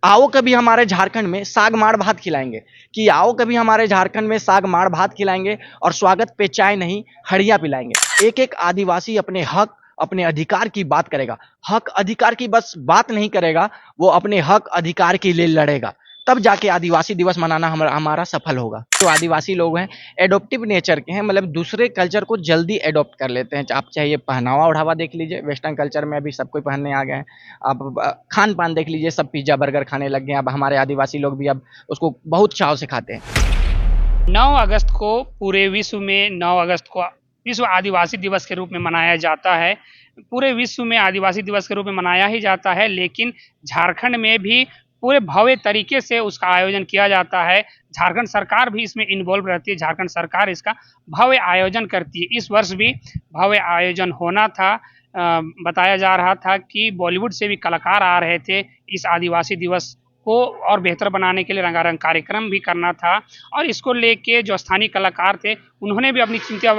आओ कभी हमारे झारखंड में साग माड़ भात खिलाएंगे, कि आओ कभी हमारे झारखंड में साग माड़ भात खिलाएंगे और स्वागत पे चाय नहीं हड़िया पिलाएंगे। एक एक आदिवासी अपने हक अपने अधिकार की बात करेगा, हक अधिकार की बस बात नहीं करेगा, वो अपने हक अधिकार के लिए लड़ेगा। तब जाके आदिवासी दिवस मनाना हमारा सफल होगा। तो आदिवासी लोग हैं एडोप्टिव नेचर के हैं, मतलब दूसरे कल्चर को जल्दी एडोप्ट कर लेते हैं। आप चाहे पहनावा ओढ़ावा देख लीजिए, वेस्टर्न कल्चर में अभी सब कोई पहनने आ गए हैं। आप खान पान देख लीजिए, सब पिज्जा बर्गर खाने लग गए हैं। अब हमारे आदिवासी लोग भी अब उसको बहुत चाव से खाते हैं। 9 अगस्त को पूरे विश्व में 9 अगस्त को विश्व आदिवासी दिवस के रूप में मनाया जाता है। पूरे विश्व में आदिवासी दिवस के रूप में मनाया ही जाता है, लेकिन झारखंड में भी पूरे भव्य तरीके से उसका आयोजन किया जाता है। झारखंड सरकार भी इसमें इन्वॉल्व रहती है, झारखंड सरकार इसका भव्य आयोजन करती है। इस वर्ष भी भव्य आयोजन होना था। बताया जा रहा था कि बॉलीवुड से भी कलाकार आ रहे थे इस आदिवासी दिवस को और बेहतर बनाने के लिए रंगारंग कार्यक्रम भी करना था। और इसको लेके जो स्थानीय कलाकार थे उन्होंने भी अपनी चिंता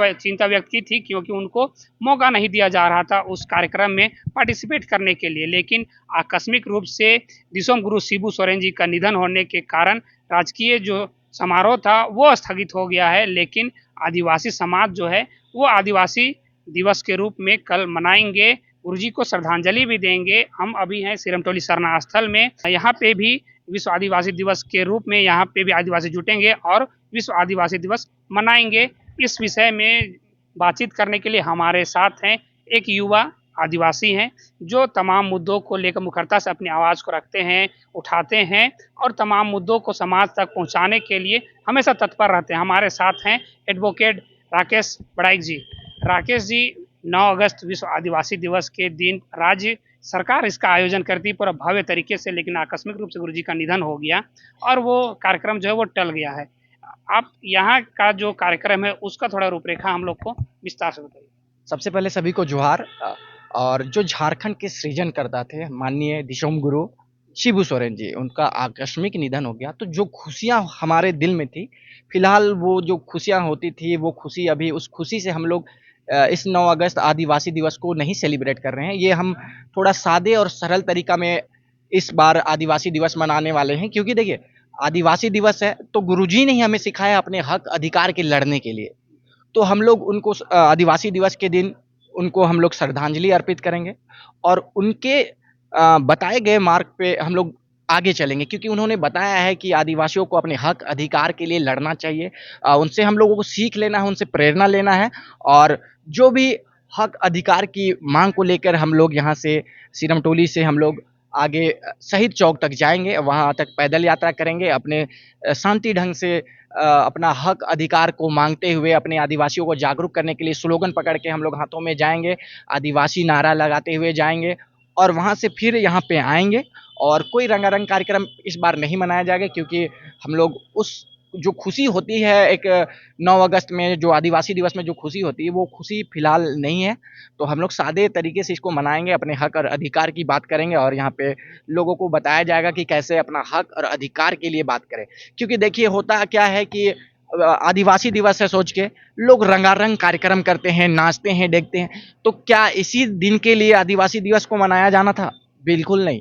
व्यक्त की थी, क्योंकि उनको मौका नहीं दिया जा रहा था उस कार्यक्रम में पार्टिसिपेट करने के लिए। लेकिन आकस्मिक रूप से दिसोम गुरु शिबू सोरेन जी का निधन होने के कारण राजकीय जो समारोह था वो स्थगित हो गया है। लेकिन आदिवासी समाज जो है वो आदिवासी दिवस के रूप में कल मनाएंगे, गुरु जी को श्रद्धांजलि भी देंगे। हम अभी हैं सिरमटोली सरना स्थल में। यहाँ पे भी विश्व आदिवासी दिवस के रूप में यहाँ पे भी आदिवासी जुटेंगे और विश्व आदिवासी दिवस मनाएंगे। इस विषय में बातचीत करने के लिए हमारे साथ हैं एक युवा आदिवासी हैं, जो तमाम मुद्दों को लेकर मुखरता से अपनी आवाज़ को रखते हैं, उठाते हैं और तमाम मुद्दों को समाज तक पहुँचाने के लिए हमेशा तत्पर रहते हैं। हमारे साथ हैं एडवोकेट राकेश बड़ाइक जी। राकेश जी, 9 अगस्त विश्व आदिवासी दिवस के दिन राज्य सरकार इसका आयोजन करती है पूरा भव्य तरीके से, लेकिन आकस्मिक रूप से गुरु जी का निधन हो गया और वो कार्यक्रम जो है वो टल गया है। आप यहाँ का जो कार्यक्रम है उसका थोड़ा रूपरेखा हम लोग को विस्तार से बताइए। सबसे पहले सभी को जोहार। और जो झारखंड के सृजनकर्ता थे माननीय दिसोम गुरु शिबू सोरेन जी, उनका आकस्मिक निधन हो गया। तो जो खुशियाँ हमारे दिल में थी, फिलहाल वो जो खुशियाँ होती थी वो खुशी अभी उस खुशी से हम लोग इस 9 अगस्त आदिवासी दिवस को नहीं सेलिब्रेट कर रहे हैं। ये हम थोड़ा सादे और सरल तरीका में इस बार आदिवासी दिवस मनाने वाले हैं, क्योंकि देखिए आदिवासी दिवस है तो गुरुजी ने ही हमें सिखाया अपने हक अधिकार के लड़ने के लिए। तो हम लोग उनको आदिवासी दिवस के दिन उनको हम लोग श्रद्धांजलि अर्पित करेंगे और उनके बताए गए मार्ग पे हम लोग आगे चलेंगे, क्योंकि उन्होंने बताया है कि आदिवासियों को अपने हक अधिकार के लिए लड़ना चाहिए। उनसे हम लोगों को सीख लेना है, उनसे प्रेरणा लेना है। और जो भी हक अधिकार की मांग को लेकर हम लोग यहाँ से सिरमटोली से हम लोग आगे शहीद चौक तक जाएंगे, वहाँ तक पैदल यात्रा करेंगे, अपने शांति ढंग से अपना हक अधिकार को मांगते हुए अपने आदिवासियों को जागरूक करने के लिए स्लोगन पकड़ के हम लोग हाथों में जाएंगे, आदिवासी नारा लगाते हुए जाएंगे और वहाँ से फिर यहाँ पे आएंगे। और कोई रंगारंग कार्यक्रम इस बार नहीं मनाया जाएगा, क्योंकि हम लोग उस जो खुशी होती है एक 9 अगस्त में जो आदिवासी दिवस में जो खुशी होती है वो खुशी फिलहाल नहीं है। तो हम लोग सादे तरीके से इसको मनाएंगे, अपने हक और अधिकार की बात करेंगे और यहाँ पे लोगों को बताया जाएगा कि कैसे अपना हक और अधिकार के लिए बात करें। क्योंकि देखिए होता क्या है कि आदिवासी दिवस है सोच के लोग रंगारंग कार्यक्रम करते हैं, नाचते हैं, देखते हैं। तो क्या इसी दिन के लिए आदिवासी दिवस को मनाया जाना था? बिल्कुल नहीं।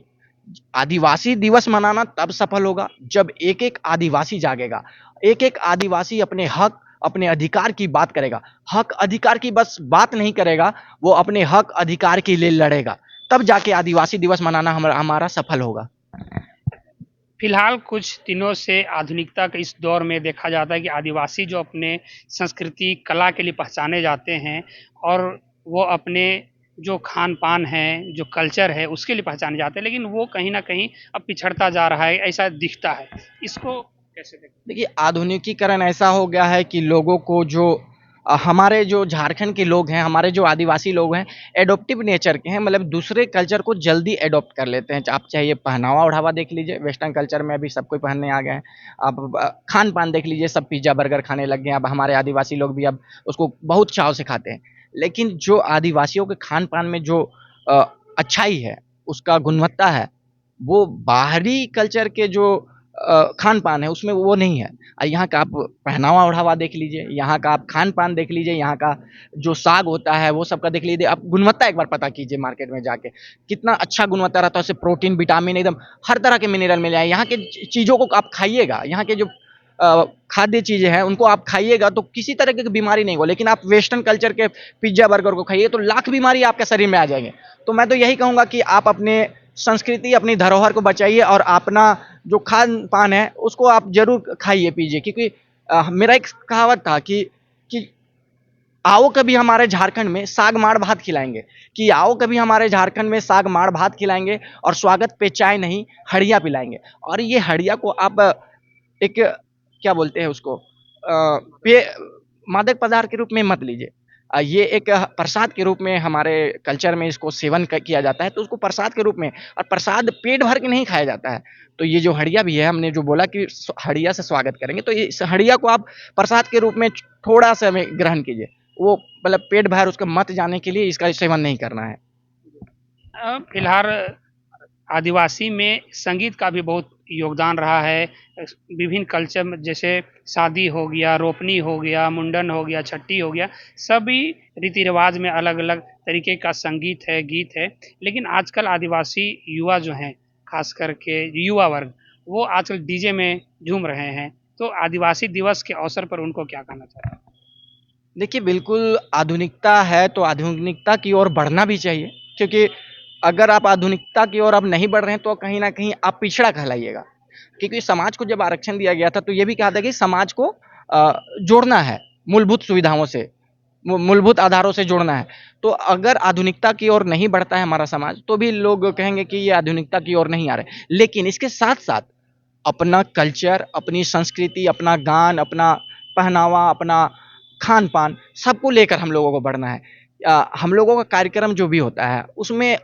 आदिवासी दिवस मनाना तब सफल होगा जब एक एक आदिवासी जागेगा, एक एक आदिवासी अपने हक अपने अधिकार की बात करेगा, हक अधिकार की बस बात नहीं करेगा, वो अपने हक अधिकार के लिए लड़ेगा। तब जाके आदिवासी दिवस मनाना हमारा सफल होगा। फिलहाल कुछ दिनों से आधुनिकता के इस दौर में देखा जाता है कि आदिवासी जो अपने संस्कृति कला के लिए पहचाने जाते हैं और वो अपने जो खान पान है, जो कल्चर है उसके लिए पहचाने जाते हैं, लेकिन वो कहीं ना कहीं अब पिछड़ता जा रहा है, ऐसा दिखता है। इसको कैसे देखते हैं? देखिए आधुनिकीकरण ऐसा हो गया है कि लोगों को जो हमारे जो झारखंड के लोग हैं, हमारे जो आदिवासी लोग हैं एडोप्टिव नेचर के हैं, मतलब दूसरे कल्चर को जल्दी एडोप्ट कर लेते हैं। आप चाहे पहनावा ओढ़ावा देख लीजिए, वेस्टर्न कल्चर में अभी सब कोई पहनने आ गए हैं। आप खान पान देख लीजिए, सब पिज्जा बर्गर खाने लग गए हैं। अब हमारे आदिवासी लोग भी अब उसको बहुत चाव से खाते हैं। लेकिन जो आदिवासियों के खान पान में जो अच्छाई है, उसका गुणवत्ता है, वो बाहरी कल्चर के जो खान पान है उसमें वो नहीं है। यहाँ का आप पहनावा ओढ़ावा देख लीजिए, यहाँ का आप खान पान देख लीजिए, यहाँ का जो साग होता है वो सबका देख लीजिए। आप गुणवत्ता एक बार पता कीजिए मार्केट में जाके, कितना अच्छा गुणवत्ता रहता है, उससे प्रोटीन विटामिन एकदम हर तरह के मिनरल मिल जाए। यहाँ के चीज़ों को आप खाइएगा, यहाँ के जो खाद्य चीज़ें हैं उनको आप खाइएगा तो किसी तरह की बीमारी नहीं हो। लेकिन आप वेस्टर्न कल्चर के पिज्ज़ा बर्गर को खाइए तो लाख बीमारी आपके शरीर में आ जाएंगे। तो मैं तो यही कहूँगा कि आप अपने संस्कृति, अपनी धरोहर को बचाइए और अपना जो खान पान है उसको आप जरूर खाइए पीजिए। क्योंकि मेरा एक कहावत था कि आओ कभी हमारे झारखंड में साग माड़ भात खिलाएंगे, कि आओ कभी हमारे झारखंड में साग माड़ भात खिलाएंगे और स्वागत पे चाय नहीं हड़िया पिलाएंगे। और ये हड़िया को आप एक क्या बोलते हैं उसको पे मादक पदार्थ के रूप में मत लीजिए। ये एक प्रसाद के रूप में हमारे कल्चर में इसको सेवन किया जाता है, तो उसको प्रसाद के रूप में, और प्रसाद पेट भर के नहीं खाया जाता है। तो ये जो हड़िया भी है, हमने जो बोला कि हड़िया से स्वागत करेंगे, तो इस हड़िया को आप प्रसाद के रूप में थोड़ा सा में ग्रहण कीजिए। वो मतलब पेट भर उसका मत जाने के लिए इसका सेवन नहीं करना है। फिलहाल आदिवासी में संगीत का भी बहुत योगदान रहा है। विभिन्न कल्चर में जैसे शादी हो गया, रोपनी हो गया, मुंडन हो गया, छठी हो गया, सभी रीति रिवाज में अलग अलग तरीके का संगीत है, गीत है। लेकिन आजकल आदिवासी युवा जो हैं, खास करके युवा वर्ग, वो आजकल डीजे में झूम रहे हैं। तो आदिवासी दिवस के अवसर पर उनको क्या कहना चाहें? देखिए, बिल्कुल आधुनिकता है तो आधुनिकता की ओर बढ़ना भी चाहिए। क्योंकि अगर आप आधुनिकता की ओर अब नहीं बढ़ रहे हैं तो कहीं न कहीं आप पिछड़ा कहलाइएगा। क्योंकि समाज को जब आरक्षण दिया गया था तो ये भी कहा था कि समाज को जोड़ना है मूलभूत सुविधाओं से, मूलभूत आधारों से जोड़ना है। तो अगर आधुनिकता की ओर नहीं बढ़ता है हमारा समाज तो भी लोग कहेंगे कि ये आधुनिकता की ओर नहीं आ रहे। लेकिन इसके साथ-साथ अपना कल्चर, अपनी संस्कृति, अपना गान, अपना पहनावा, अपना खान-पान सबको लेकर हम लोगों को बढ़ना है। हम लोगों का कार्यक्रम जो भी होता है उसमें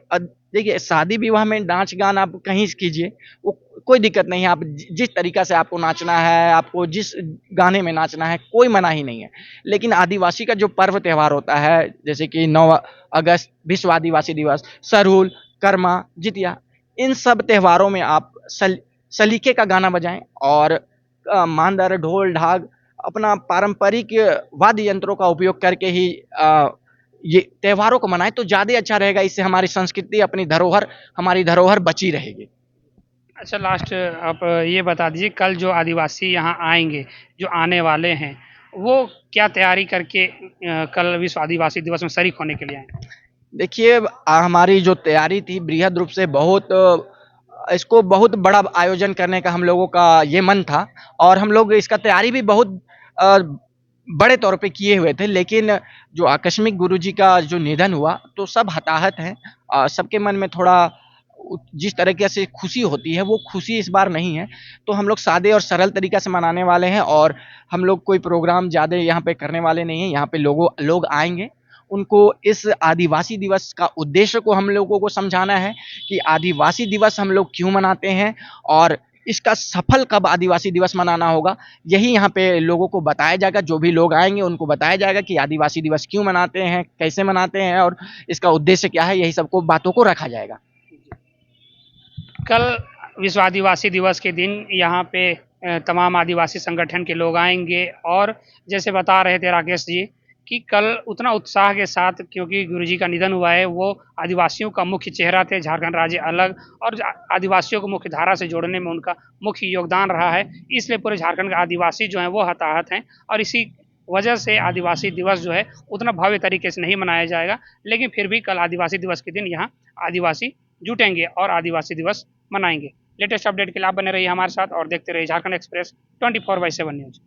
देखिए, शादी विवाह में नाच गान आप कहीं से कीजिए, वो कोई दिक्कत नहीं है। आप जिस तरीका से आपको नाचना है, आपको जिस गाने में नाचना है, कोई मनाही नहीं है। लेकिन आदिवासी का जो पर्व त्योहार होता है, जैसे कि 9 अगस्त विश्व आदिवासी दिवस, सरहुल, कर्मा, जितिया, इन सब त्योहारों में आप सलीके का गाना बजाएं और मांदर, ढोल, ढाक, अपना पारंपरिक वाद्य यंत्रों का उपयोग करके ही ये त्योहारों को मनाएं तो ज़्यादा अच्छा रहेगा। इससे हमारी संस्कृति, अपनी धरोहर, हमारी धरोहर बची रहेगी। अच्छा, लास्ट आप ये बता दीजिए, कल जो आदिवासी यहाँ आएंगे, जो आने वाले हैं, वो क्या तैयारी करके कल विश्व आदिवासी दिवस में शरीक होने के लिए आए? देखिए, हमारी जो तैयारी थी बृहद रूप से बहुत इसको बहुत बड़ा आयोजन करने का हम लोगों का ये मन था और हम लोग इसका तैयारी भी बहुत अ, बड़े तौर पे किए हुए थे। लेकिन जो आकस्मिक गुरुजी का जो निधन हुआ तो सब हताहत हैं। सबके मन में थोड़ा जिस तरीके से खुशी होती है वो खुशी इस बार नहीं है। तो हम लोग सादे और सरल तरीका से मनाने वाले हैं और हम लोग कोई प्रोग्राम ज़्यादा यहाँ पे करने वाले नहीं हैं। यहाँ पे लोग आएँगे, उनको इस आदिवासी दिवस का उद्देश्य को हम लोगों को समझाना है कि आदिवासी दिवस हम लोग क्यों मनाते हैं और इसका सफल कब आदिवासी दिवस मनाना होगा, यही यहाँ पे लोगों को बताया जाएगा। जो भी लोग आएंगे उनको बताया जाएगा कि आदिवासी दिवस क्यों मनाते हैं, कैसे मनाते हैं और इसका उद्देश्य क्या है, यही सबको बातों को रखा जाएगा। कल विश्व आदिवासी दिवस के दिन यहाँ पे तमाम आदिवासी संगठन के लोग आएंगे और जैसे बता रहे थे राकेश जी कि कल उतना उत्साह के साथ, क्योंकि गुरुजी का निधन हुआ है, वो आदिवासियों का मुख्य चेहरा थे। झारखंड राज्य अलग और आदिवासियों को मुख्य धारा से जोड़ने में उनका मुख्य योगदान रहा है, इसलिए पूरे झारखंड के आदिवासी जो हैं वो हताहत हैं और इसी वजह से आदिवासी दिवस जो है उतना भव्य तरीके से नहीं मनाया जाएगा। लेकिन फिर भी कल आदिवासी दिवस के दिन यहाँ आदिवासी जुटेंगे और आदिवासी दिवस मनाएंगे। लेटेस्ट अपडेट के लिए आप बने रहिए हमारे साथ और देखते रहिए झारखंड एक्सप्रेस 24/7 न्यूज।